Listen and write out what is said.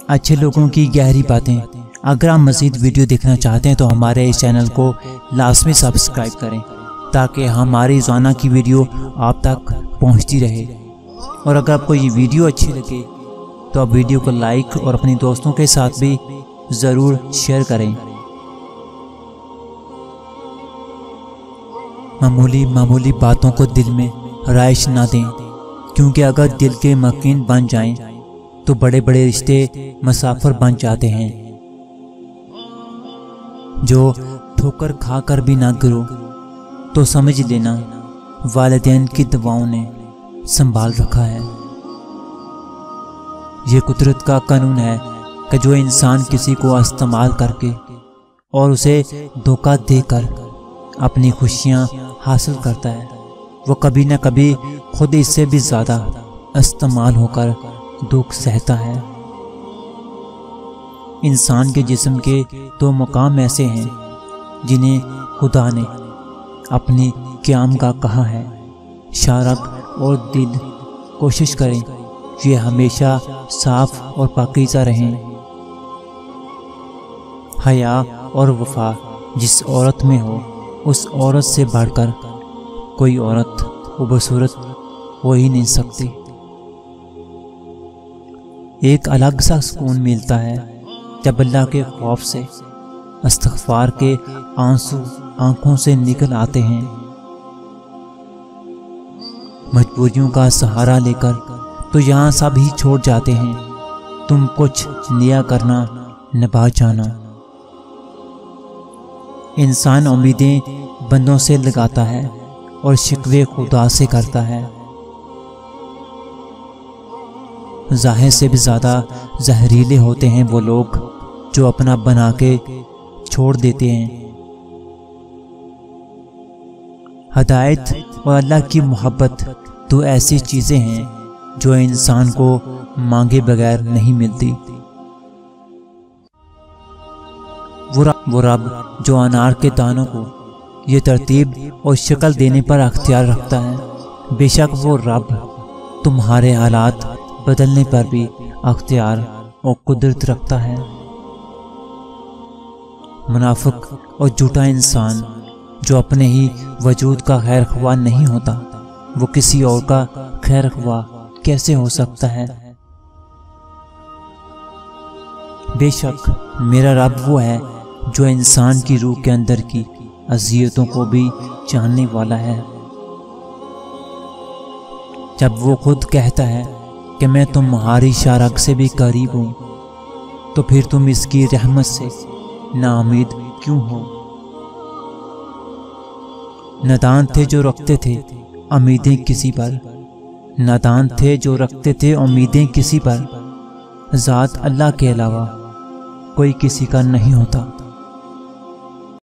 اچھے لوگوں کی گہری باتیں۔ اگر آپ مزید ویڈیو دیکھنا چاہتے ہیں تو ہمارے اس چینل کو لازمی سبسکرائب کریں تاکہ ہماری روزانہ کی ویڈیو آپ تک پہنچتی رہے۔ اور اگر آپ کو یہ ویڈیو اچھی لگے تو آپ ویڈیو کو لائک اور اپنی دوستوں کے ساتھ بھی ضرور شیئر کریں۔ معمولی باتوں کو دل میں رہائش نہ دیں، کیونکہ اگر دل کے مکین بن جائیں تو بڑے بڑے رشتے مسافر بن جاتے ہیں۔ جو ٹھوکر کھا کر بھی نہ گرو تو سمجھ لینا والدین کی دعاؤں نے سنبھال رکھا ہے۔ یہ قدرت کا قانون ہے کہ جو انسان کسی کو استعمال کر کے اور اسے دھوکہ دے کر اپنی خوشیاں حاصل کرتا ہے، وہ کبھی نہ کبھی خود اس سے بھی زیادہ استعمال ہو کر دکھ سہتا ہے۔ انسان کے جسم کے دو مقام ایسے ہیں جنہیں خدا نے اپنی قیام کا کہا ہے، شارب اور دل۔ کوشش کریں یہ ہمیشہ صاف اور پاکیزہ رہیں۔ حیا اور وفا جس عورت میں ہو، اس عورت سے بڑھ کر کوئی عورت خوبصورت ہو ہی نہیں سکتی۔ ایک الگ سا سکون ملتا ہے جب اللہ کے خوف سے استغفار کے آنسو آنکھوں سے نکل آتے ہیں۔ مجبوریوں کا سہارا لے کر تو یہاں سب ہی چھوڑ جاتے ہیں، تم کچھ نیا کرنا نبھا جانا۔ انسان امیدیں بندوں سے لگاتا ہے اور شکوے خدا سے کرتا ہے۔ ظاہر سے بھی زیادہ زہریلے ہوتے ہیں وہ لوگ جو اپنا بنا کے چھوڑ دیتے ہیں۔ ہدایت اور اللہ کی محبت دو ایسی چیزیں ہیں جو انسان کو مانگے بغیر نہیں ملتی۔ وہ رب جو انار کے دانوں کو یہ ترتیب اور شکل دینے پر اختیار رکھتا ہے، بے شک وہ رب تمہارے حالات بدلنے پر بھی اختیار اور قدرت رکھتا ہے۔ منافق اور جھوٹا انسان جو اپنے ہی وجود کا خیر خواہ نہیں ہوتا، وہ کسی اور کا خیر خواہ کیسے ہو سکتا ہے؟ بے شک میرا رب وہ ہے جو انسان کی روح کے اندر کی اذیتوں کو بھی جاننے والا ہے۔ جب وہ خود کہتا ہے کہ میں تمہاری شارک سے بھی قریب ہوں، تو پھر تم اس کی رحمت سے نا امید کیوں ہو؟ نادان تھے جو رکھتے تھے امیدیں کسی پر، نادان تھے جو رکھتے تھے امیدیں کسی پر، ذات اللہ کے علاوہ کوئی کسی کا نہیں ہوتا۔